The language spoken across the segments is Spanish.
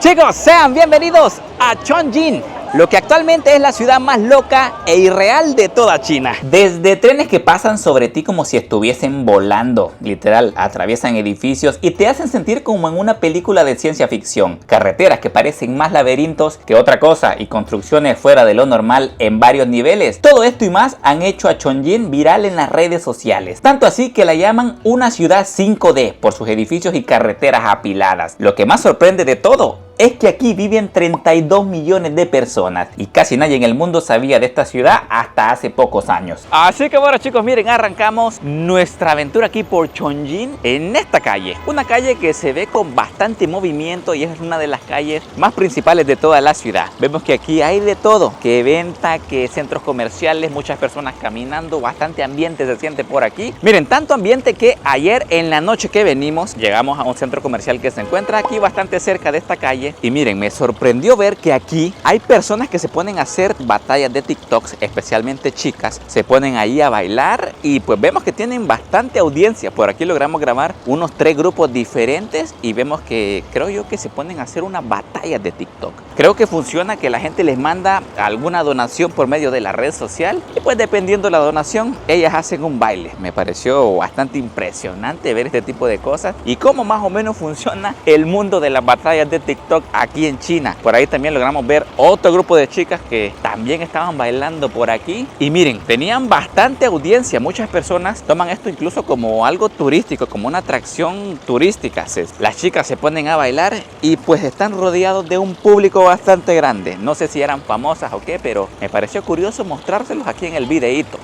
Chicos, sean bienvenidos a Chongqing, lo que actualmente es la ciudad más loca e irreal de toda China. Desde trenes que pasan sobre ti como si estuviesen volando, literal, atraviesan edificios y te hacen sentir como en una película de ciencia ficción. Carreteras que parecen más laberintos que otra cosa y construcciones fuera de lo normal en varios niveles. Todo esto y más han hecho a Chongqing viral en las redes sociales. Tanto así que la llaman una ciudad 5D por sus edificios y carreteras apiladas. Lo que más sorprende de todo es que aquí viven 32 millones de personas y casi nadie en el mundo sabía de esta ciudad hasta hace pocos años. Así que bueno, chicos, miren, arrancamos nuestra aventura aquí por Chongqing en esta calle. Una calle que se ve con bastante movimiento y es una de las calles más principales de toda la ciudad. Vemos que aquí hay de todo, que venta, que centros comerciales, muchas personas caminando, bastante ambiente se siente por aquí. Miren, tanto ambiente que ayer en la noche que venimos, llegamos a un centro comercial que se encuentra aquí bastante cerca de esta calle. Y miren, me sorprendió ver que aquí hay personas que se ponen a hacer batallas de TikToks, especialmente chicas, se ponen ahí a bailar y pues vemos que tienen bastante audiencia. Por aquí logramos grabar unos 3 grupos diferentes y vemos que creo yo que se ponen a hacer una batalla de TikTok. Creo que funciona que la gente les manda alguna donación por medio de la red social y pues dependiendo de la donación, ellas hacen un baile. Me pareció bastante impresionante ver este tipo de cosas y cómo más o menos funciona el mundo de las batallas de TikTok aquí en China. Por ahí también logramos ver otro grupo de chicas que también estaban bailando por aquí y miren, tenían bastante audiencia. Muchas personas toman esto incluso como algo turístico, como una atracción turística. Las chicas se ponen a bailar y pues están rodeados de un público bastante grande. No sé si eran famosas o qué, pero me pareció curioso mostrárselos aquí en el videíto.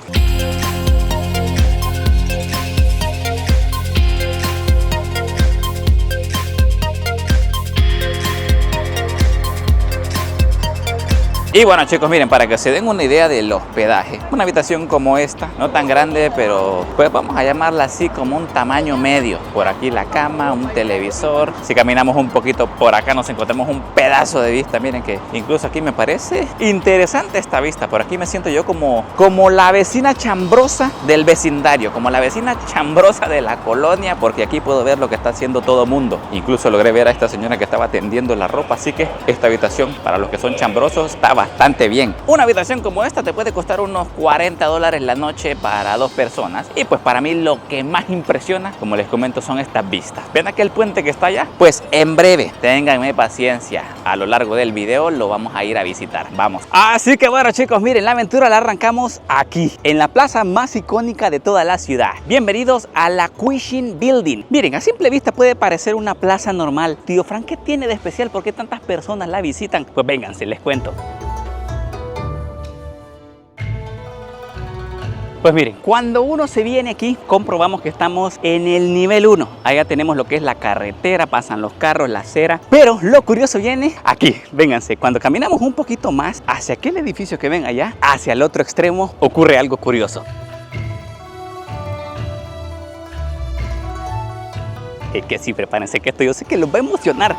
Y bueno, chicos, miren, para que se den una idea del hospedaje, una habitación como esta, no tan grande, pero pues vamos a llamarla así como un tamaño medio. Por aquí la cama, un televisor. Si caminamos un poquito por acá nos encontramos un pedazo de vista. Miren que incluso aquí me parece interesante esta vista. Por aquí me siento yo como la vecina chambrosa del vecindario, como la vecina chambrosa de la colonia, porque aquí puedo ver lo que está haciendo todo mundo. Incluso logré ver a esta señora que estaba tendiendo la ropa, así que esta habitación para los que son chambrosos está bastante bien. Una habitación como esta te puede costar unos $40 la noche para 2 personas y pues para mí lo que más impresiona, como les comento, son estas vistas. ¿Ven aquel puente que está allá? Pues en breve, ténganme paciencia, a lo largo del video lo vamos a ir a visitar. Vamos. Así que bueno, chicos, miren, la aventura la arrancamos aquí, en la plaza más icónica de toda la ciudad. Bienvenidos a la Quixin Building. Miren, a simple vista puede parecer una plaza normal. Tío Frank, ¿qué tiene de especial? ¿Por qué tantas personas la visitan? Pues vénganse, les cuento. Pues miren, cuando uno se viene aquí, comprobamos que estamos en el nivel 1. Allá tenemos lo que es la carretera, pasan los carros, la acera. Pero lo curioso viene aquí, vénganse. Cuando caminamos un poquito más hacia aquel edificio que ven allá, hacia el otro extremo, ocurre algo curioso. Es que sí, prepárense que esto yo sé que los va a emocionar.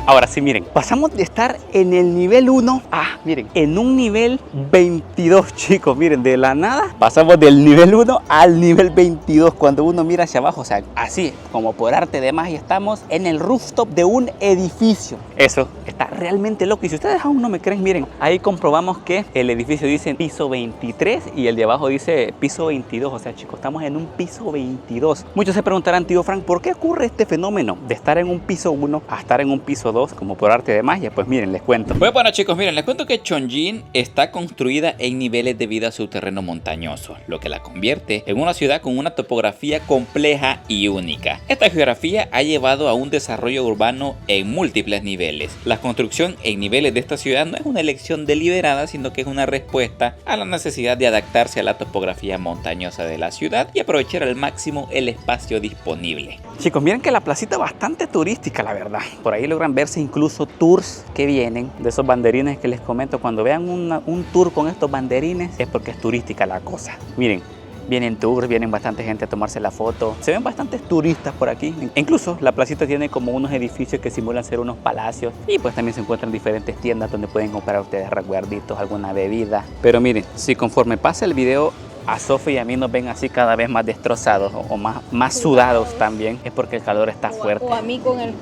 Ahora sí, miren, pasamos de estar en el nivel 1 a, miren, en un nivel 22, chicos. Miren, de la nada pasamos del nivel 1 al nivel 22. Cuando uno mira hacia abajo, o sea, así, como por arte de magia, estamos en el rooftop de un edificio. Eso está realmente loco. Y si ustedes aún no me creen, miren, ahí comprobamos que el edificio dice piso 23 y el de abajo dice piso 22. O sea, chicos, estamos en un piso 22. Muchos se preguntarán, tío Frank, ¿por qué ocurre este fenómeno de estar en un piso 1 a estar en un piso 2 como por arte de magia? Pues miren, les cuento. Pues bueno, chicos, miren, les cuento que Chongqing está construida en niveles de vida subterráneo montañoso, lo que la convierte en una ciudad con una topografía compleja y única. Esta geografía ha llevado a un desarrollo urbano en múltiples niveles. La construcción en niveles de esta ciudad no es una elección deliberada, sino que es una respuesta a la necesidad de adaptarse a la topografía montañosa de la ciudad y aprovechar al máximo el espacio disponible. Chicos, miren que la placita es bastante turística, la verdad. Por ahí logran verse incluso tours que vienen de esos banderines que les comento. Cuando vean un tour con estos banderines es porque es turística la cosa. Miren, vienen tours, vienen bastante gente a tomarse la foto. Se ven bastantes turistas por aquí. Incluso la placita tiene como unos edificios que simulan ser unos palacios. Y pues también se encuentran diferentes tiendas donde pueden comprar ustedes recuerditos, alguna bebida. Pero miren, si conforme pasa el video a Sofía y a mí nos ven así cada vez más destrozados o más sudados también, es porque el calor está fuerte. O a mí con el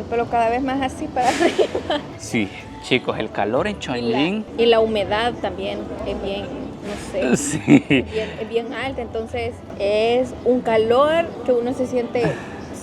pelo cada vez más así para arriba. Sí, chicos, el calor en Chongqing. Y la humedad también es bien, no sé, Sí. es bien alta, entonces es un calor que uno se siente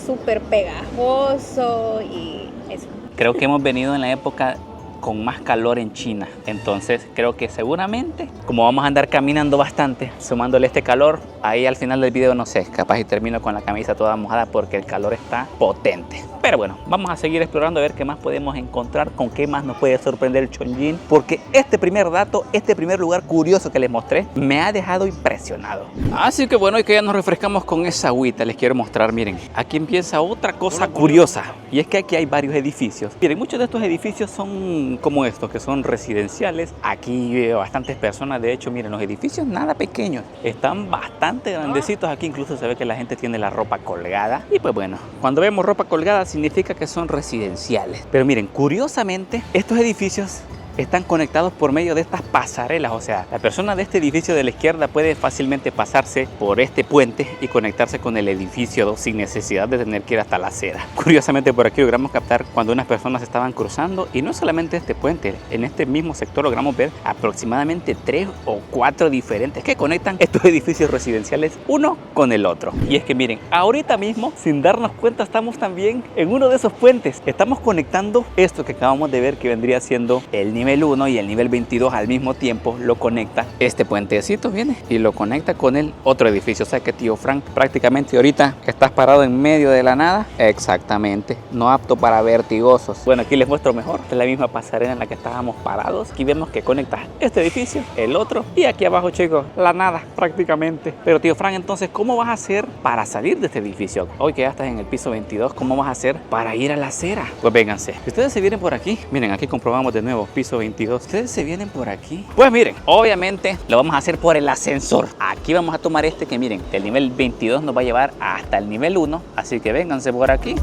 súper pegajoso y eso. Creo que hemos venido en la época con más calor en China, entonces creo que seguramente, como vamos a andar caminando bastante, sumándole este calor, ahí al final del video no sé, capaz y termino con la camisa toda mojada porque el calor está potente. Pero bueno, vamos a seguir explorando a ver qué más podemos encontrar, con qué más nos puede sorprender el Chongqing, porque este primer dato, este primer lugar curioso que les mostré, me ha dejado impresionado. Así que bueno, y que ya nos refrescamos con esa agüita, les quiero mostrar, miren, aquí empieza otra cosa curiosa, y es que aquí hay varios edificios. Miren, muchos de estos edificios son como estos, que son residenciales. Aquí viven bastantes personas, de hecho, miren, los edificios nada pequeños, están bastante grandecitos. Aquí incluso se ve que la gente tiene la ropa colgada, y pues bueno, cuando vemos ropa colgada significa que son residenciales. Pero miren, curiosamente, estos edificios están conectados por medio de estas pasarelas, o sea, la persona de este edificio de la izquierda puede fácilmente pasarse por este puente y conectarse con el edificio 2 sin necesidad de tener que ir hasta la acera. Curiosamente, por aquí logramos captar cuando unas personas estaban cruzando, y no solamente este puente, en este mismo sector logramos ver aproximadamente 3 o 4 diferentes que conectan estos edificios residenciales uno con el otro. Y es que miren, ahorita mismo, sin darnos cuenta, estamos también en uno de esos puentes. Estamos conectando esto que acabamos de ver, que vendría siendo el nivel 1 y el nivel 22 al mismo tiempo. Lo conecta este puentecito, viene y lo conecta con el otro edificio. O sea que tío Frank, prácticamente ahorita estás parado en medio de la nada. Exactamente, no apto para vertigosos. Bueno, aquí les muestro mejor. Esta es la misma pasarela en la que estábamos parados. Aquí vemos que conecta este edificio, el otro, y aquí abajo, chicos, la nada prácticamente. Pero tío Frank, entonces, ¿cómo vas a hacer para salir de este edificio? Hoy que ya estás en el piso 22, ¿cómo vas a hacer para ir a la acera? Pues vénganse, si ustedes se vienen por aquí, miren, aquí comprobamos de nuevo, piso 22. Ustedes se vienen por aquí, pues miren, obviamente lo vamos a hacer por el ascensor. Aquí vamos a tomar este que miren, el nivel 22 nos va a llevar hasta el nivel 1, así que vénganse por aquí.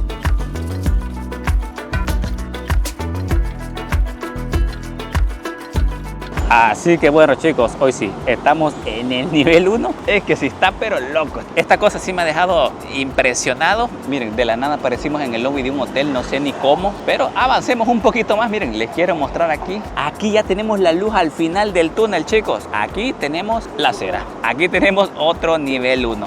Así que bueno, chicos, hoy sí, estamos en el nivel 1. Es que sí está pero loco. Esta cosa sí me ha dejado impresionado. Miren, de la nada aparecimos en el lobby de un hotel, no sé ni cómo, pero avancemos un poquito más. Miren, les quiero mostrar aquí. Aquí ya tenemos la luz al final del túnel, chicos. Aquí tenemos la acera. Aquí tenemos otro nivel 1.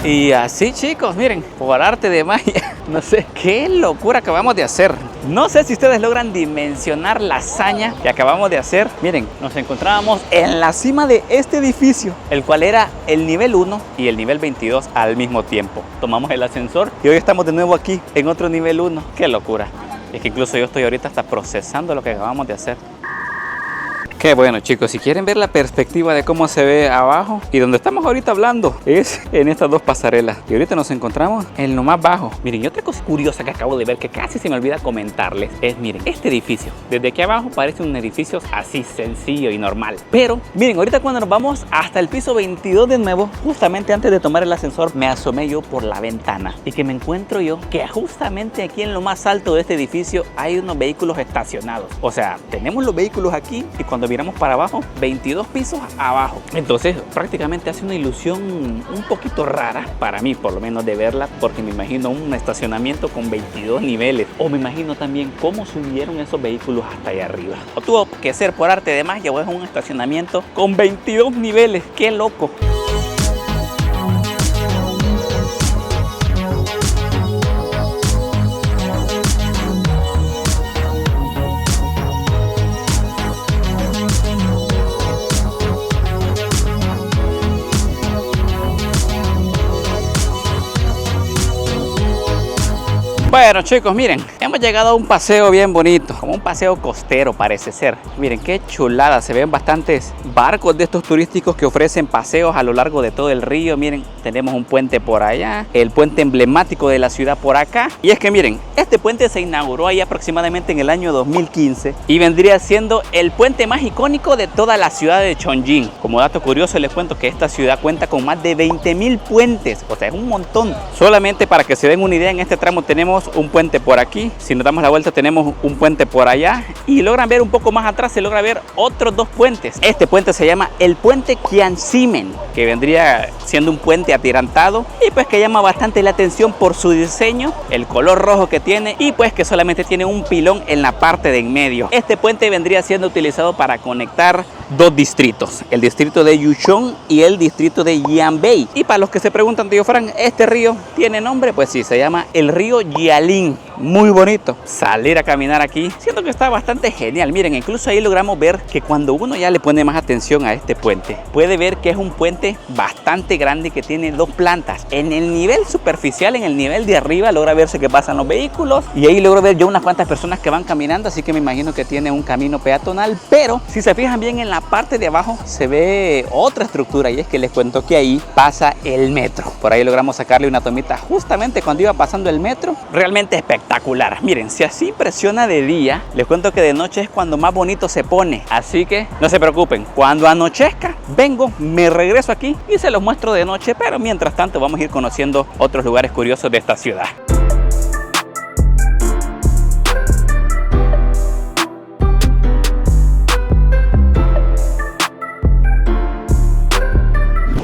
Y así, chicos, miren, por arte de magia, no sé, qué locura acabamos de hacer. No sé si ustedes logran dimensionar la hazaña que acabamos de hacer. Miren, nos encontrábamos en la cima de este edificio, el cual era el nivel 1 y el nivel 22 al mismo tiempo. Tomamos el ascensor y hoy estamos de nuevo aquí en otro nivel 1. Qué locura. Es que incluso yo estoy ahorita hasta procesando lo que acabamos de hacer. Qué bueno, chicos, si quieren ver la perspectiva de cómo se ve abajo y donde estamos ahorita hablando es en estas dos pasarelas, y ahorita nos encontramos en lo más bajo. Miren, y otra cosa curiosa que acabo de ver que casi se me olvida comentarles es, miren, este edificio desde aquí abajo parece un edificio así sencillo y normal, pero miren, ahorita cuando nos vamos hasta el piso 22 de nuevo, justamente antes de tomar el ascensor, me asomé yo por la ventana y que me encuentro yo que justamente aquí en lo más alto de este edificio hay unos vehículos estacionados. O sea, tenemos los vehículos aquí y cuando miramos para abajo, 22 pisos abajo. Entonces prácticamente hace una ilusión un poquito rara para mí, por lo menos, de verla, porque me imagino un estacionamiento con 22 niveles, o me imagino también cómo subieron esos vehículos hasta allá arriba. O tuvo que ser por arte de magia, o es un estacionamiento con 22 niveles. ¡Qué loco! Bueno, chicos, miren, hemos llegado a un paseo bien bonito, como un paseo costero parece ser. Miren qué chulada, se ven bastantes barcos de estos turísticos que ofrecen paseos a lo largo de todo el río. Miren, tenemos un puente por allá, el puente emblemático de la ciudad por acá. Y es que miren, este puente se inauguró ahí aproximadamente en el año 2015 y vendría siendo el puente más icónico de toda la ciudad de Chongqing. Como dato curioso les cuento que esta ciudad cuenta con más de 20.000 puentes, o sea, es un montón. Solamente para que se den una idea, en este tramo tenemos tenemos un puente por aquí. Si nos damos la vuelta tenemos un puente por allá. Y logran ver un poco más atrás, se logra ver otros dos puentes. Este puente se llama el puente Kianximen, que vendría siendo un puente atirantado y pues que llama bastante la atención por su diseño, el color rojo que tiene y pues que solamente tiene un pilón en la parte de en medio. Este puente vendría siendo utilizado para conectar dos distritos, el distrito de Yuchong y el distrito de Yanbei. Y para los que se preguntan, tío Frank, ¿este río tiene nombre? Pues sí, se llama el río Jialing. Muy bonito salir a caminar aquí, siento que está bastante genial. Miren, incluso ahí logramos ver que cuando uno ya le pone más atención a este puente, puede ver que es un puente bastante grande que tiene dos plantas. En el nivel superficial, en el nivel de arriba, logra verse que pasan los vehículos y ahí logro ver yo unas cuantas personas que van caminando, así que me imagino que tiene un camino peatonal. Pero si se fijan bien, en la parte de abajo se ve otra estructura y es que les cuento que ahí pasa el metro. Por ahí logramos sacarle una tomita justamente cuando iba pasando el metro. Realmente espectacular. Miren, si así impresiona de día, les cuento que de noche es cuando más bonito se pone. Así que no se preocupen, cuando anochezca, vengo, me regreso aquí y se los muestro de noche. Pero mientras tanto vamos a ir conociendo otros lugares curiosos de esta ciudad.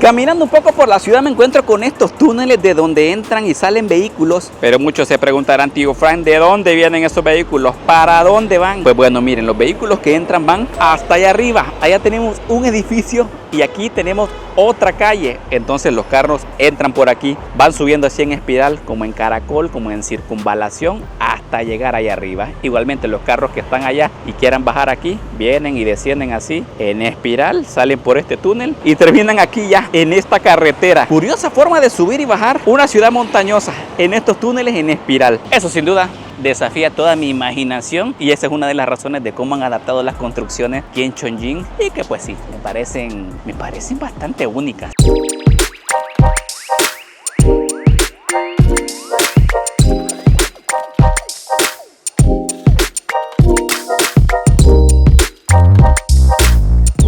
Caminando un poco por la ciudad me encuentro con estos túneles de donde entran y salen vehículos. Pero muchos se preguntarán, tío Frank, ¿de dónde vienen esos vehículos? ¿Para dónde van? Pues bueno, miren, los vehículos que entran van hasta allá arriba. Allá tenemos un edificio y aquí tenemos otra calle. Entonces los carros entran por aquí, van subiendo así en espiral, como en caracol, como en circunvalación, hasta llegar allá arriba. Igualmente los carros que están allá y quieran bajar aquí, vienen y descienden así en espiral, salen por este túnel y terminan aquí ya en esta carretera. Curiosa forma de subir y bajar una ciudad montañosa en estos túneles en espiral. Eso sin duda desafía toda mi imaginación y esa es una de las razones de cómo han adaptado las construcciones aquí en Chongqing y que pues sí, me parecen bastante únicas.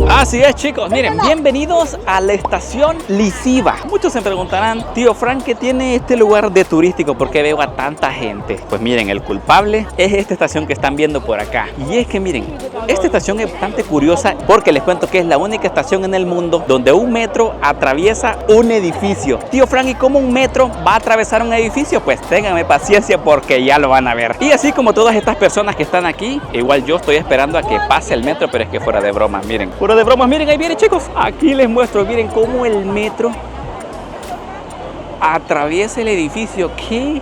Así es, chicos, miren, bienvenidos a la estación Liziba. Muchos se preguntarán, tío Frank, ¿qué tiene este lugar de turístico? ¿Por qué veo a tanta gente? Pues miren, el culpable es esta estación que están viendo por acá. Y es que miren, esta estación es bastante curiosa porque les cuento que es la única estación en el mundo donde un metro atraviesa un edificio. Tío Frank, ¿y cómo un metro va a atravesar un edificio? Pues ténganme paciencia porque ya lo van a ver. Y así como todas estas personas que están aquí, igual yo estoy esperando a que pase el metro, pero es que fuera de broma, miren, fuera de broma. Miren, ahí viene, chicos. Aquí les muestro, miren cómo el metro atraviesa el edificio. ¡Qué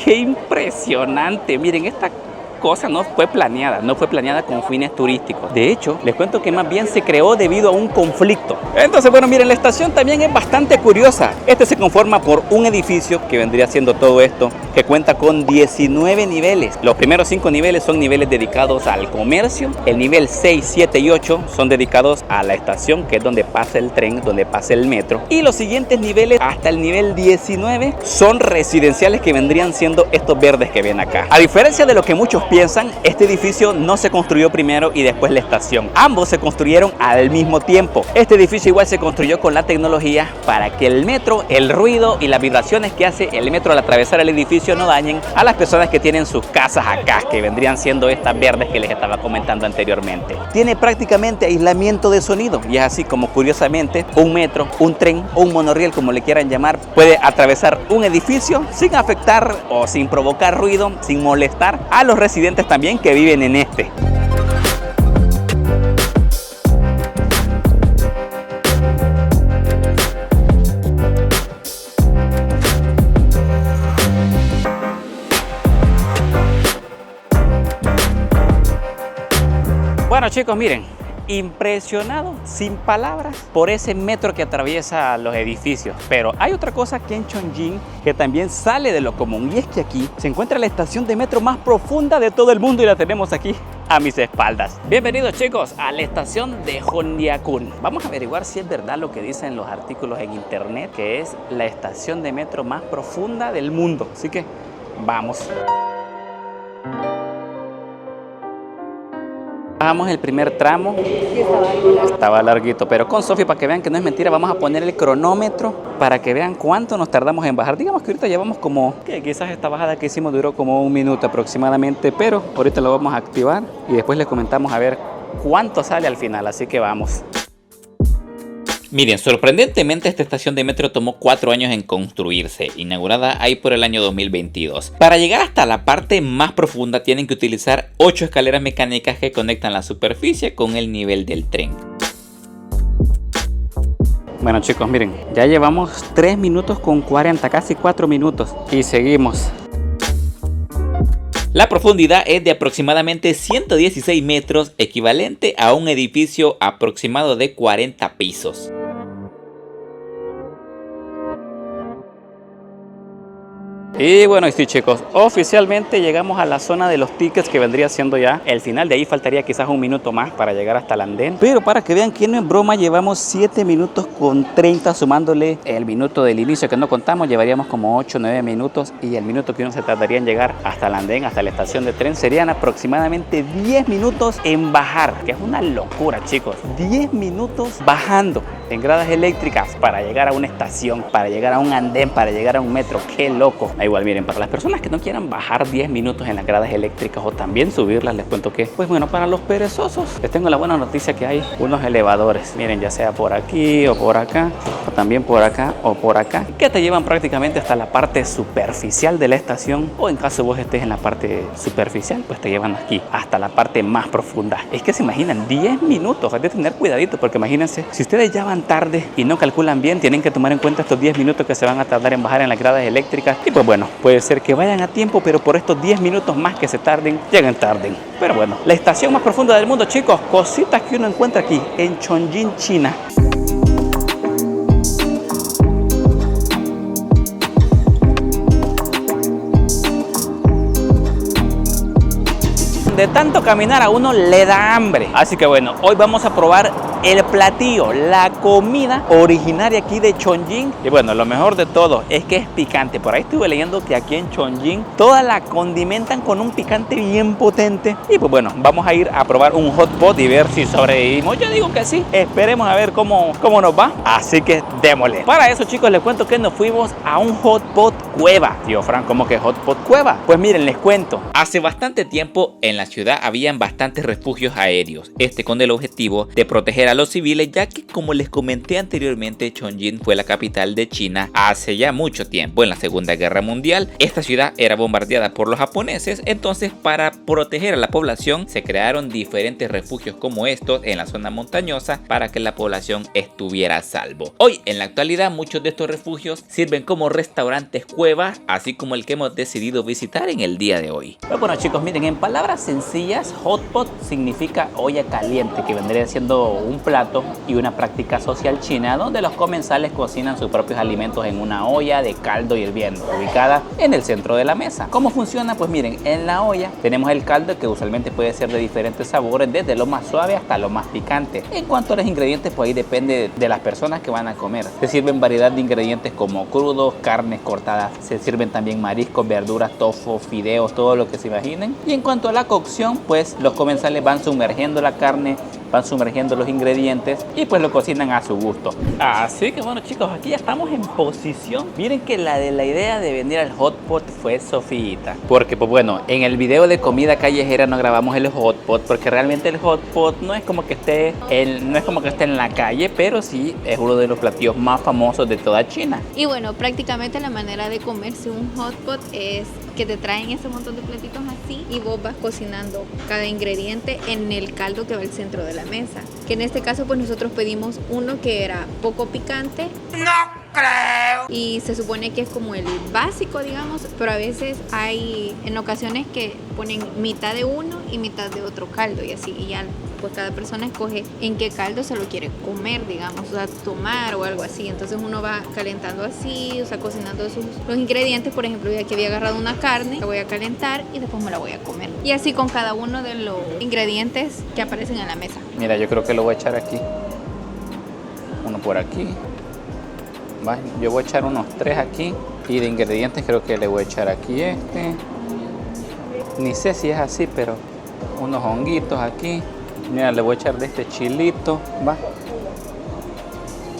impresionante! Miren, esta cosa no fue planeada con fines turísticos. De hecho, les cuento que más bien se creó debido a un conflicto. Entonces, bueno, miren, la estación también es bastante curiosa. Este se conforma por un edificio que vendría siendo todo esto, que cuenta con 19 niveles. Los primeros 5 niveles son niveles dedicados al comercio. El nivel 6, 7 y 8 son dedicados a la estación, que es donde pasa el tren, donde pasa el metro. Y los siguientes niveles, hasta el nivel 19, son residenciales, que vendrían siendo estos verdes que ven acá. A diferencia de lo que muchos piensan, este edificio no se construyó primero y después la estación. Ambos se construyeron al mismo tiempo. Este edificio igual se construyó con la tecnología para que el metro, el ruido y las vibraciones que hace el metro al atravesar el edificio no dañen a las personas que tienen sus casas acá, que vendrían siendo estas verdes que les estaba comentando anteriormente. Tiene prácticamente aislamiento de sonido y es así como curiosamente un metro, un tren o un monorriel, como le quieran llamar, puede atravesar un edificio sin afectar o sin provocar ruido, sin molestar a los residentes también que viven en este. Bueno, chicos, miren, impresionado, sin palabras, por ese metro que atraviesa los edificios. Pero hay otra cosa aquí en Chongqing que también sale de lo común, y es que aquí se encuentra la estación de metro más profunda de todo el mundo y la tenemos aquí a mis espaldas. Bienvenidos, chicos, a la estación de Hondiakun. Vamos a averiguar si es verdad lo que dicen los artículos en internet, que es la estación de metro más profunda del mundo. Así que vamos. Bajamos el primer tramo. Sí, estaba algo largo. Estaba larguito, pero con Sofi, para que vean que no es mentira, vamos a poner el cronómetro para que vean cuánto nos tardamos en bajar. Digamos que ahorita llevamos como, que quizás esta bajada que hicimos duró como 1 minuto aproximadamente, pero ahorita lo vamos a activar y después les comentamos a ver cuánto sale al final, así que vamos. Miren, sorprendentemente esta estación de metro tomó 4 años en construirse, inaugurada ahí por el año 2022. Para llegar hasta la parte más profunda tienen que utilizar 8 escaleras mecánicas que conectan la superficie con el nivel del tren. Bueno chicos, miren, ya llevamos 3 minutos con 40, casi 4 minutos y seguimos. La profundidad es de aproximadamente 116 metros, equivalente a un edificio aproximado de 40 pisos. Y bueno, sí chicos, oficialmente llegamos a la zona de los tickets, que vendría siendo ya el final. De ahí faltaría quizás 1 minuto más para llegar hasta el andén. Pero para que vean que no es broma, llevamos 7 minutos con 30, sumándole el minuto del inicio que no contamos, llevaríamos como 8 o 9 minutos. Y el minuto que uno se tardaría en llegar hasta el andén, hasta la estación de tren, serían aproximadamente 10 minutos en bajar. Que es una locura chicos, 10 minutos bajando en gradas eléctricas para llegar a una estación, para llegar a un andén, para llegar a un metro. ¡Qué loco! Igual miren, para las personas que no quieran bajar 10 minutos en las gradas eléctricas o también subirlas, les cuento que, pues bueno, para los perezosos les tengo la buena noticia que hay unos elevadores, miren, ya sea por aquí o por acá, o también por acá o por acá, que te llevan prácticamente hasta la parte superficial de la estación, o en caso vos estés en la parte superficial, pues te llevan aquí hasta la parte más profunda. Es que se imaginan 10 minutos, hay que tener cuidadito, porque imagínense, si ustedes ya van tarde y no calculan bien, tienen que tomar en cuenta estos 10 minutos que se van a tardar en bajar en las gradas eléctricas. Y pues bueno, puede ser que vayan a tiempo, pero por estos 10 minutos más que se tarden, lleguen tarde. Pero bueno, la estación más profunda del mundo, chicos, cositas que uno encuentra aquí en Chongqing, China. De tanto caminar a uno le da hambre. Así que bueno, hoy vamos a probar el platillo, la comida originaria aquí de Chongqing. Y bueno, lo mejor de todo es que es picante. Por ahí estuve leyendo que aquí en Chongqing toda la condimentan con un picante bien potente. Y pues bueno, vamos a ir a probar un hot pot y ver si sobrevivimos. Yo digo que sí, esperemos a ver cómo nos va. Así que démosle. Para eso chicos, les cuento que nos fuimos a un hot pot cueva. Tío Fran, ¿cómo que hot pot cueva? Pues miren, les cuento. Hace bastante tiempo en la ciudad habían bastantes refugios aéreos, con el objetivo de proteger a los civiles, ya que como les comenté anteriormente, Chongqing fue la capital de China hace ya mucho tiempo. En la Segunda Guerra Mundial, esta ciudad era bombardeada por los japoneses, entonces para proteger a la población se crearon diferentes refugios como estos en la zona montañosa para que la población estuviera a salvo. Hoy en la actualidad muchos de estos refugios sirven como restaurantes cuevas, así como el que hemos decidido visitar en el día de hoy. Pero bueno chicos, miren, en palabras sencillas, hot pot significa olla caliente, que vendría siendo un plato y una práctica social china donde los comensales cocinan sus propios alimentos en una olla de caldo hirviendo, ubicada en el centro de la mesa. ¿Cómo funciona? Pues miren, en la olla tenemos el caldo, que usualmente puede ser de diferentes sabores, desde lo más suave hasta lo más picante. En cuanto a los ingredientes, pues ahí depende de las personas que van a comer. Se sirven variedad de ingredientes como crudos, carnes cortadas, se sirven también mariscos, verduras, tofu, fideos, todo lo que se imaginen. Y en cuanto a la cocción, pues los comensales van sumergiendo la carne, van sumergiendo los ingredientes y pues lo cocinan a su gusto. Así que bueno chicos, aquí ya estamos en posición. Miren que la idea de venir al hot pot fue Sofita, porque pues bueno, en el video de comida callejera no grabamos el hot pot, porque realmente el hot pot no es como que esté en la calle, pero sí es uno de los platillos más famosos de toda China. Y bueno, prácticamente la manera de comerse un hot pot es que te traen ese montón de platitos así y vos vas cocinando cada ingrediente en el caldo que va al centro de la mesa. Que en este caso pues nosotros pedimos uno que era poco picante. ¡No creo! Y se supone que es como el básico, digamos, pero a veces hay en ocasiones que ponen mitad de uno y mitad de otro caldo y así, y ya pues cada persona escoge en qué caldo se lo quiere comer, digamos, o sea, tomar o algo así. Entonces uno va calentando así, o sea, cocinando los ingredientes. Por ejemplo, yo aquí había agarrado una carne, la voy a calentar y después me la voy a comer. Y así con cada uno de los ingredientes que aparecen en la mesa. Mira, yo creo que lo voy a echar aquí. Uno por aquí. ¿Va? Yo voy a echar unos 3 aquí. Y de ingredientes creo que le voy a echar aquí Ni sé si es así, pero unos honguitos aquí. Mira, le voy a echar de este chilito, va.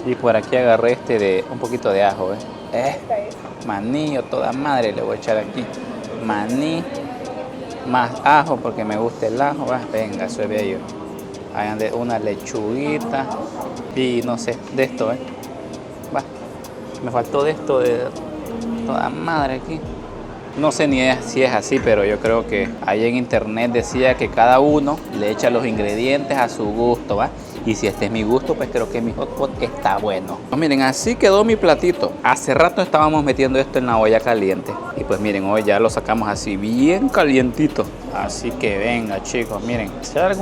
Y por aquí agarré este de un poquito de ajo, maní o toda madre le voy a echar aquí. Maní, más ajo porque me gusta el ajo, va. Venga, eso es bello. Hagan de una lechuguita y no sé, de esto, va. Me faltó de esto de toda madre aquí. No sé ni si es así, pero yo creo que ahí en internet decía que cada uno le echa los ingredientes a su gusto, ¿va? Y si este es mi gusto, pues creo que mi hot pot está bueno. Pues miren, así quedó mi platito. Hace rato estábamos metiendo esto en la olla caliente. Y pues miren, hoy ya lo sacamos así bien calientito. Así que venga, chicos, miren. Si hay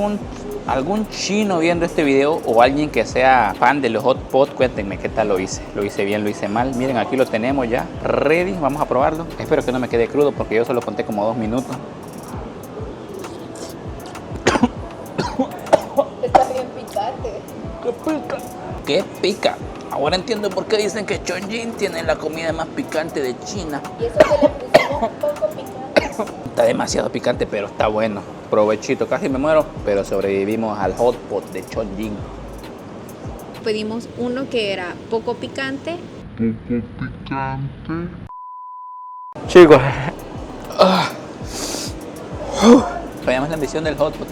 algún chino viendo este video o alguien que sea fan de los hot pot, cuéntenme qué tal lo hice. Lo hice bien, lo hice mal. Miren, aquí lo tenemos ya ready. Vamos a probarlo. Espero que no me quede crudo porque yo solo conté como 2 minutos. Está bien picante. ¿Qué pica? ¿Qué pica? Ahora entiendo por qué dicen que Chongqing tiene la comida más picante de China. Y eso que le pusimos un poco picante. Está demasiado picante, pero está bueno. Provechito, casi me muero, pero sobrevivimos al hot pot de Chongqing. Pedimos uno que era poco picante. Chicos, fallamos la misión del hot pot.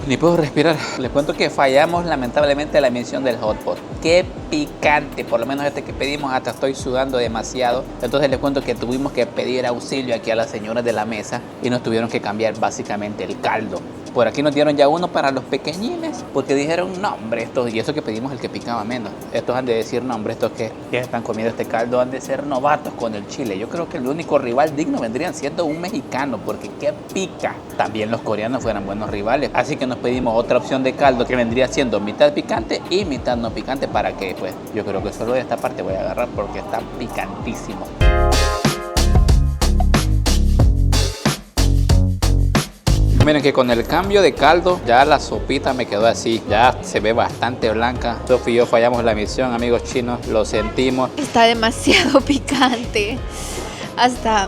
Ni puedo respirar. Les cuento que fallamos lamentablemente la misión del hot pot. Qué picante, por lo menos este que pedimos, hasta estoy sudando demasiado. Entonces les cuento que tuvimos que pedir auxilio aquí a las señoras de la mesa y nos tuvieron que cambiar básicamente el caldo. Por aquí nos dieron ya uno para los pequeñines porque dijeron, no hombre, estos, y eso que pedimos el que picaba menos. Estos han de decir, no hombre, estos que están comiendo este caldo han de ser novatos con el chile. Yo creo que el único rival digno vendrían siendo un mexicano porque qué pica. También los coreanos fueran buenos rivales. Así que nos pedimos otra opción de caldo que vendría siendo mitad picante y mitad no picante para que, pues, yo creo que solo de esta parte voy a agarrar porque está picantísimo. Miren que con el cambio de caldo ya la sopita me quedó así, ya se ve bastante blanca. Sofi y yo fallamos la misión, amigos chinos, lo sentimos. Está demasiado picante. Hasta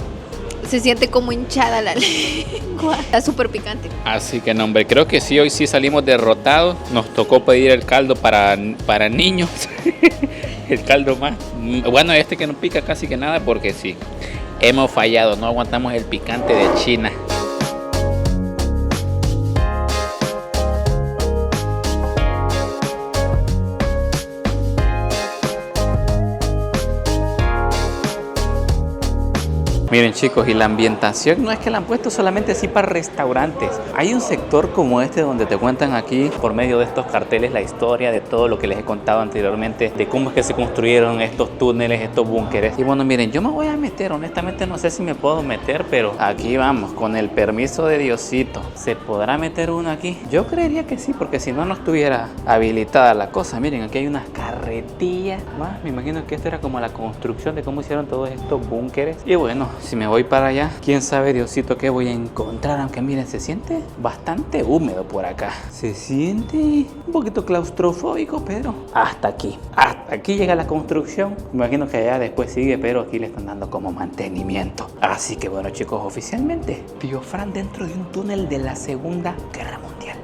se siente como hinchada la lengua. Está súper picante. Así que no, hombre, creo que sí, hoy sí salimos derrotados. Nos tocó pedir el caldo para niños. El caldo más, bueno, este que no pica casi que nada porque sí, hemos fallado, no aguantamos el picante de China. Miren chicos, y la ambientación no es que la han puesto solamente así para restaurantes. Hay un sector como este donde te cuentan aquí por medio de estos carteles la historia de todo lo que les he contado anteriormente, de cómo es que se construyeron estos túneles, estos búnkeres. Y bueno, miren, yo me voy a meter, honestamente no sé si me puedo meter, pero aquí vamos, con el permiso de Diosito. ¿Se podrá meter uno aquí? Yo creería que sí, porque si no, no estuviera habilitada la cosa. Miren, aquí hay unas carretillas. Me imagino que esto era como la construcción de cómo hicieron todos estos búnkeres. Y bueno, si me voy para allá, quién sabe, Diosito, qué voy a encontrar. Aunque miren, se siente bastante húmedo por acá. Se siente un poquito claustrofóbico, pero hasta aquí llega la construcción. Me imagino que allá después sigue, pero aquí le están dando como mantenimiento. Así que bueno chicos, oficialmente Tío Fran dentro de un túnel de la Segunda Guerra Mundial.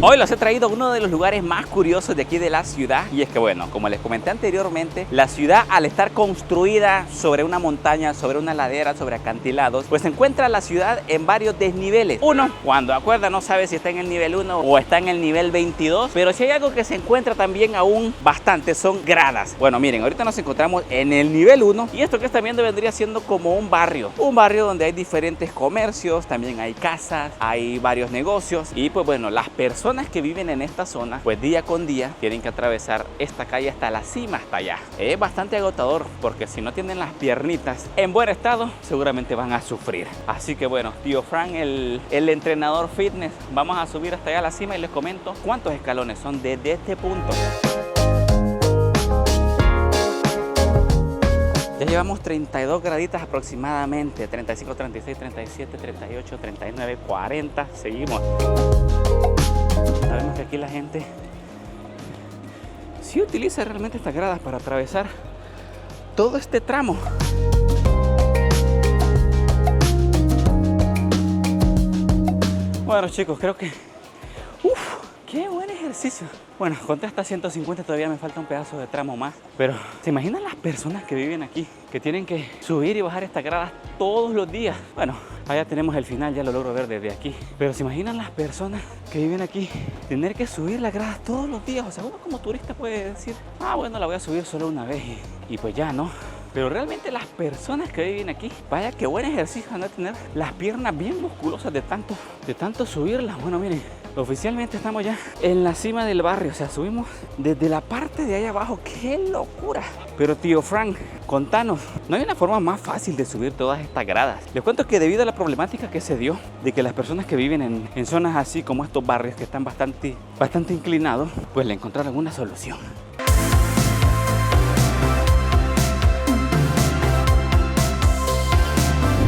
Hoy los he traído a uno de los lugares más curiosos de aquí de la ciudad. Y es que bueno, como les comenté anteriormente, la ciudad al estar construida sobre una montaña, sobre una ladera, sobre acantilados, pues se encuentra la ciudad en varios desniveles. Uno, cuando acuerda, no sabe si está en el nivel 1 o está en el nivel 22. Pero si hay algo que se encuentra también aún bastante, son gradas. Bueno, miren, ahorita nos encontramos en el nivel 1. Y esto que están viendo vendría siendo como un barrio. Un barrio donde hay diferentes comercios, también hay casas, hay varios negocios. Y pues bueno, las personas que viven en esta zona, pues día con día tienen que atravesar esta calle hasta la cima, hasta allá. Es bastante agotador porque si no tienen las piernitas en buen estado, seguramente van a sufrir. Así que bueno, Tío Fran, el entrenador fitness, vamos a subir hasta allá a la cima y les comento cuántos escalones son desde este punto. Ya llevamos 32 graditas aproximadamente, 35, 36, 37, 38, 39, 40, seguimos. Sabemos que aquí la gente sí utiliza realmente estas gradas para atravesar todo este tramo. Bueno chicos, creo que... ¡Qué buen ejercicio! Bueno, conté hasta 150, todavía me falta un pedazo de tramo más. Pero, ¿se imaginan las personas que viven aquí? Que tienen que subir y bajar estas gradas todos los días. Bueno, allá tenemos el final, ya lo logro ver desde aquí. Pero, ¿se imaginan las personas que viven aquí? Tener que subir las gradas todos los días. O sea, uno como turista puede decir, ah, bueno, la voy a subir solo una vez y pues ya, ¿no? Pero realmente las personas que viven aquí, vaya que buen ejercicio van a tener las piernas bien musculosas de tanto subirlas. Bueno, miren, oficialmente estamos ya en la cima del barrio, o sea, subimos desde la parte de allá abajo. ¡Qué locura! Pero tío Frank, contanos, ¿no hay una forma más fácil de subir todas estas gradas? Les cuento que debido a la problemática que se dio de que las personas que viven en zonas así como estos barrios que están bastante inclinados, pues le encontraron una solución.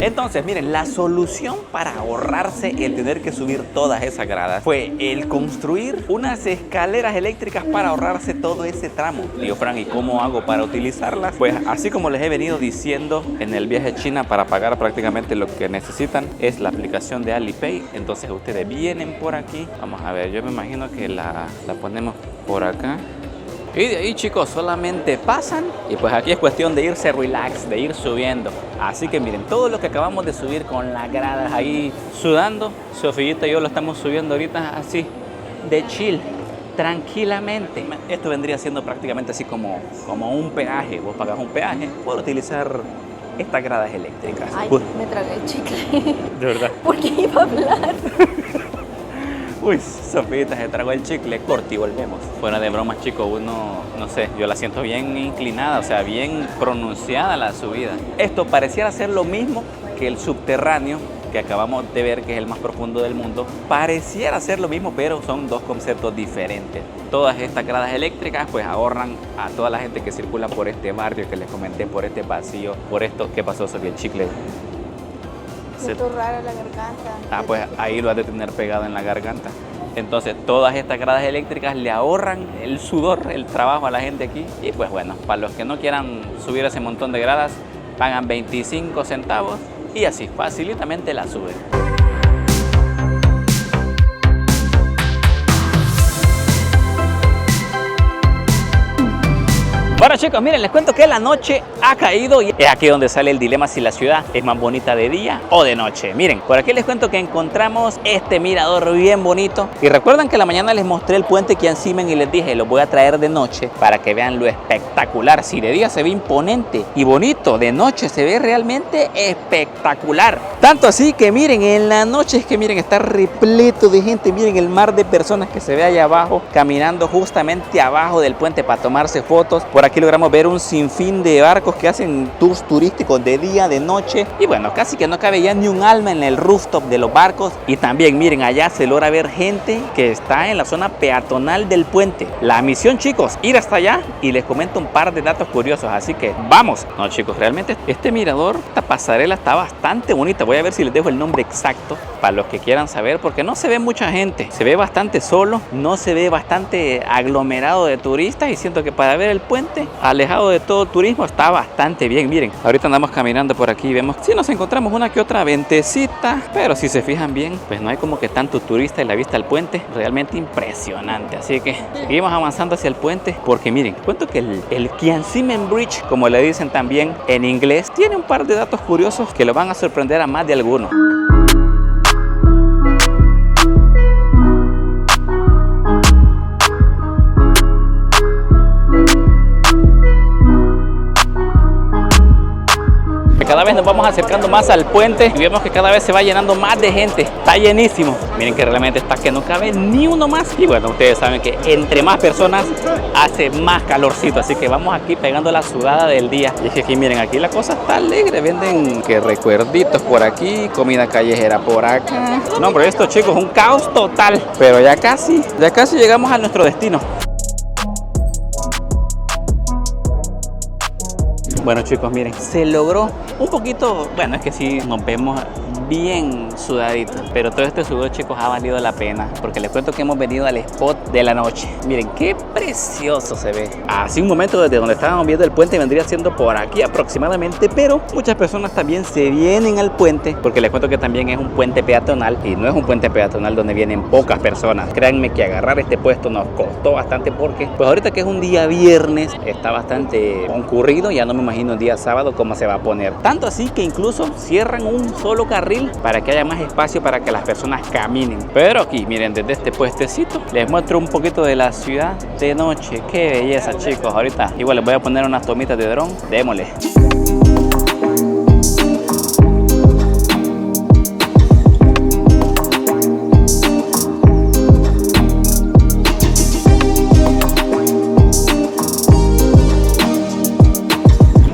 Entonces, miren, la solución para ahorrarse el tener que subir todas esas gradas fue el construir unas escaleras eléctricas para ahorrarse todo ese tramo. Tío Frank, ¿y cómo hago para utilizarlas? Pues así como les he venido diciendo, en el viaje a China para pagar prácticamente lo que necesitan es la aplicación de Alipay. Entonces ustedes vienen por aquí. Vamos a ver, yo me imagino que la ponemos por acá. Y de ahí, chicos, solamente pasan y pues aquí es cuestión de irse relax, de ir subiendo. Así que miren, todo lo que acabamos de subir con las gradas ahí sudando, Sofillita y yo lo estamos subiendo ahorita así, de chill, tranquilamente. Esto vendría siendo prácticamente así como un peaje. Vos pagas un peaje por utilizar estas gradas eléctricas. Ay, me tragué el chicle. De verdad. ¿Por qué iba a hablar? Uy, Sofita se tragó el chicle, corte y volvemos. Fuera de bromas, chicos, uno, no sé, yo la siento bien inclinada, o sea, bien pronunciada la subida. Esto pareciera ser lo mismo que el subterráneo que acabamos de ver, que es el más profundo del mundo. Pareciera ser lo mismo, pero son dos conceptos diferentes. Todas estas gradas eléctricas pues ahorran a toda la gente que circula por este barrio que les comenté, por este pasillo, por esto. ¿Qué pasó, Sofía? El chicle. Siento raro la garganta. Ah, pues ahí lo has de tener pegado en la garganta. Entonces todas estas gradas eléctricas le ahorran el sudor, el trabajo a la gente aquí. Y pues bueno, para los que no quieran subir ese montón de gradas, pagan 25 centavos y así facilitamente la suben. Bueno chicos, miren, les cuento que la noche ha caído y es aquí donde sale el dilema si la ciudad es más bonita de día o de noche. Miren, por aquí les cuento que encontramos este mirador bien bonito. Y recuerdan que la mañana les mostré el puente Quianximen y les dije, los voy a traer de noche para que vean lo espectacular. Si de día se ve imponente y bonito, de noche se ve realmente espectacular. Tanto así que miren, en la noche es que miren, está repleto de gente. Miren el mar de personas que se ve allá abajo, caminando justamente abajo del puente para tomarse fotos. Por aquí logramos ver un sinfín de barcos que hacen tours turísticos de día, de noche. Y bueno, casi que no cabe ya ni un alma en el rooftop de los barcos. Y también miren, allá se logra ver gente que está en la zona peatonal del puente. La misión, chicos, ir hasta allá y les comento un par de datos curiosos. Así que vamos. No chicos, realmente este mirador, esta pasarela está bastante bonita. Voy a ver si les dejo el nombre exacto para los que quieran saber, porque no se ve mucha gente. Se ve bastante solo, no se ve bastante aglomerado de turistas y siento que para ver el puente alejado de todo turismo está bastante bien. Miren, ahorita andamos caminando por aquí y vemos si nos encontramos una que otra ventecita, pero si se fijan bien, pues no hay como que tanto turista y la vista al puente realmente impresionante. Así que seguimos avanzando hacia el puente porque miren, cuento que el Quianximen Bridge, como le dicen también en inglés, tiene un par de datos curiosos que lo van a sorprender a más de alguno. Cada vez nos vamos acercando más al puente y vemos que cada vez se va llenando más de gente. Está llenísimo. Miren que realmente está que no cabe ni uno más. Y bueno, ustedes saben que entre más personas hace más calorcito. Así que vamos aquí pegando la sudada del día. Y es que aquí, miren, aquí la cosa está alegre. Venden que recuerditos por aquí, comida callejera por acá. No, pero esto, chicos, es un caos total. Pero ya casi llegamos a nuestro destino. Bueno chicos, miren, se logró un poquito, bueno, es que sí nos vemos bien sudadito. Pero todo este sudor, chicos, ha valido la pena, porque les cuento que hemos venido al spot de la noche. Miren qué precioso se ve. Hace un momento desde donde estábamos viendo el puente vendría siendo por aquí aproximadamente, pero muchas personas también se vienen al puente, porque les cuento que también es un puente peatonal, y no es un puente peatonal donde vienen pocas personas. Créanme que agarrar este puesto nos costó bastante, porque pues ahorita que es un día viernes está bastante concurrido. Ya no me imagino el día sábado cómo se va a poner. Tanto así que incluso cierran un solo carril para que haya más espacio para que las personas caminen. Pero aquí, miren, desde este puestecito les muestro un poquito de la ciudad de noche. Qué belleza, chicos. Ahorita igual les voy a poner unas tomitas de dron. Démosle.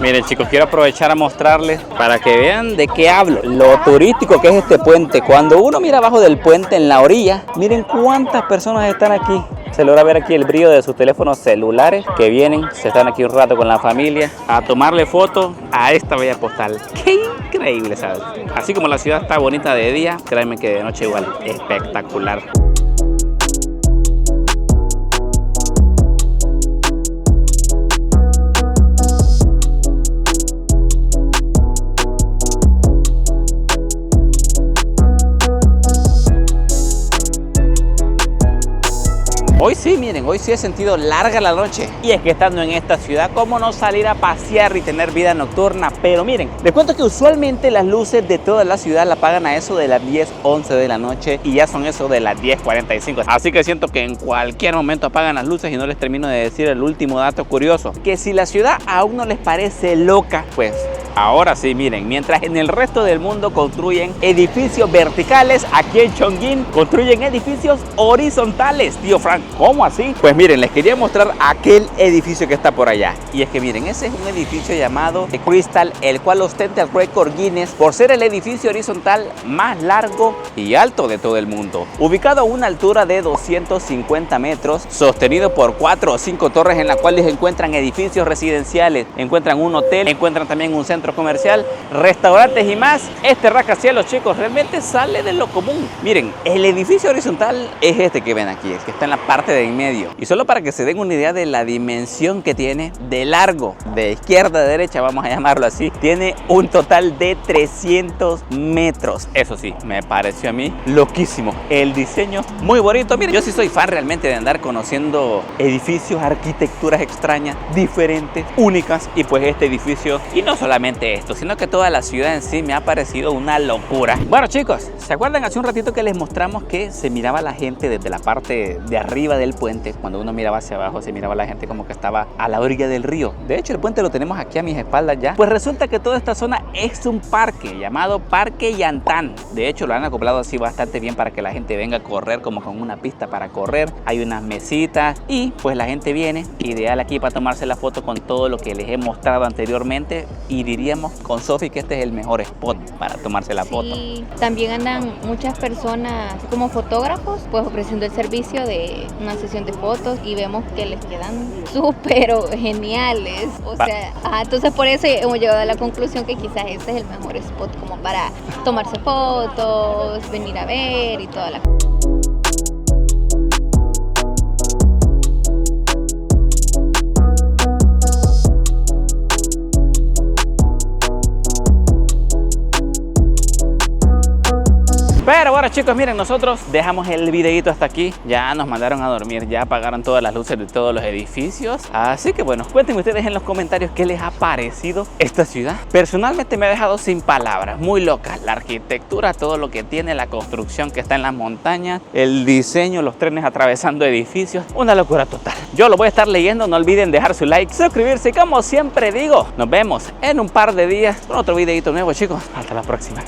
Miren, chicos, quiero aprovechar a mostrarles para que vean de qué hablo, lo turístico que es este puente. Cuando uno mira abajo del puente en la orilla, miren cuántas personas están aquí. Se logra ver aquí el brillo de sus teléfonos celulares que vienen, se están aquí un rato con la familia a tomarle fotos a esta bella postal. ¡Qué increíble!, ¿sabes? Así como la ciudad está bonita de día, créanme que de noche igual, espectacular. Hoy sí, miren, hoy sí he sentido larga la noche. Y es que estando en esta ciudad, ¿cómo no salir a pasear y tener vida nocturna? Pero miren, les cuento que usualmente las luces de toda la ciudad la apagan a eso de las 10, 11 de la noche. Y ya son eso de las 10:45. Así que siento que en cualquier momento apagan las luces y no les termino de decir el último dato curioso. Que si la ciudad aún no les parece loca, pues ahora sí, miren, mientras en el resto del mundo construyen edificios verticales, aquí en Chongqing construyen edificios horizontales. Tío Frank, ¿cómo así? Pues miren, les quería mostrar aquel edificio que está por allá. Y es que miren, ese es un edificio llamado Crystal, el cual ostenta el récord Guinness por ser el edificio horizontal más largo y alto de todo el mundo. Ubicado a una altura de 250 metros, sostenido por 4 o 5 torres en las cuales encuentran edificios residenciales, encuentran un hotel, encuentran también un centro comercial, restaurantes y más. Este rascacielos, chicos, realmente sale de lo común. Miren, el edificio horizontal es este que ven aquí, el que está en la parte de en medio. Y solo para que se den una idea de la dimensión que tiene de largo, de izquierda a derecha, vamos a llamarlo así, tiene un total de 300 metros. Eso sí, me pareció a mí loquísimo. El diseño muy bonito. Miren, yo sí soy fan realmente de andar conociendo edificios, arquitecturas extrañas, diferentes, únicas. Y pues este edificio, y no solamente esto, sino que toda la ciudad en sí me ha parecido una locura. Bueno, chicos, ¿se acuerdan hace un ratito que les mostramos que se miraba la gente desde la parte de arriba del puente? Cuando uno miraba hacia abajo se miraba la gente como que estaba a la orilla del río. De hecho, el puente lo tenemos aquí a mis espaldas ya. Pues resulta que toda esta zona es un parque llamado Parque Yantan. De hecho, lo han acoplado así bastante bien para que la gente venga a correr, como con una pista para correr. Hay unas mesitas y pues la gente viene, ideal aquí para tomarse la foto con todo lo que les he mostrado anteriormente. Y diríamos con Sofi que este es el mejor spot para tomarse la foto. Sí, también andan muchas personas como fotógrafos, pues ofreciendo el servicio de una sesión de fotos, y vemos que les quedan súper geniales. O sea, entonces por eso hemos llegado a la conclusión que quizás este es el mejor spot como para tomarse fotos, venir a ver y toda la... Pero bueno, chicos, miren, nosotros dejamos el videito hasta aquí. Ya nos mandaron a dormir, ya apagaron todas las luces de todos los edificios. Así que bueno, cuéntenme ustedes en los comentarios qué les ha parecido esta ciudad. Personalmente me ha dejado sin palabras, muy loca. La arquitectura, todo lo que tiene, la construcción que está en las montañas, el diseño, los trenes atravesando edificios, una locura total. Yo lo voy a estar leyendo, no olviden dejar su like, suscribirse y como siempre digo, nos vemos en un par de días con otro videito nuevo, chicos. Hasta la próxima.